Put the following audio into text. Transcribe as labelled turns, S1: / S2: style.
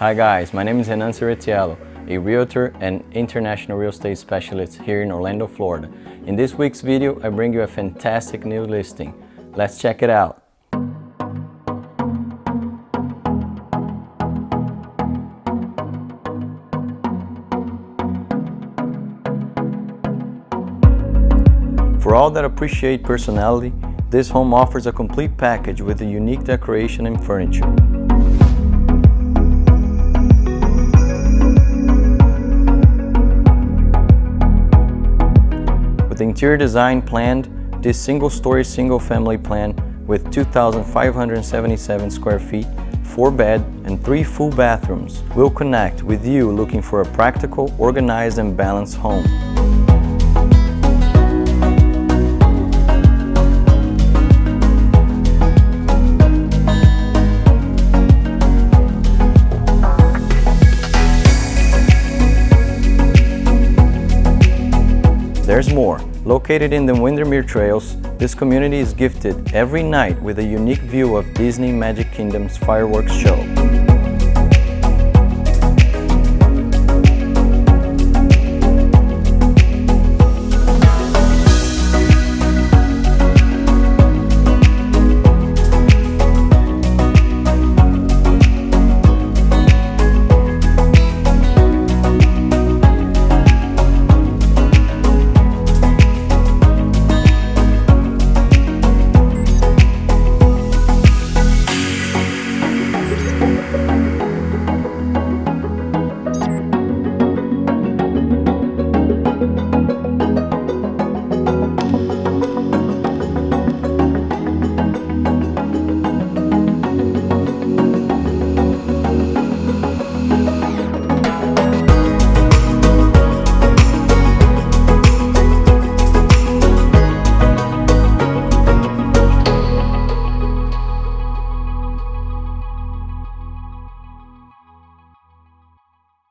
S1: Hi guys, my name is Renan Ceretiello, a realtor and international real estate specialist here in Orlando, Florida. In this week's video, I bring you a fantastic new listing. Let's check it out. For all that appreciate personality, this home offers a complete package with a unique decoration and furniture. With the interior design planned, this single-story, single-family plan with 2,577 square feet, 4-bed and 3 full bathrooms will connect with you looking for a practical, organized and balanced home. There's more. Located in the Windermere trails, this community is gifted every night with a unique view of Disney Magic Kingdom's fireworks show.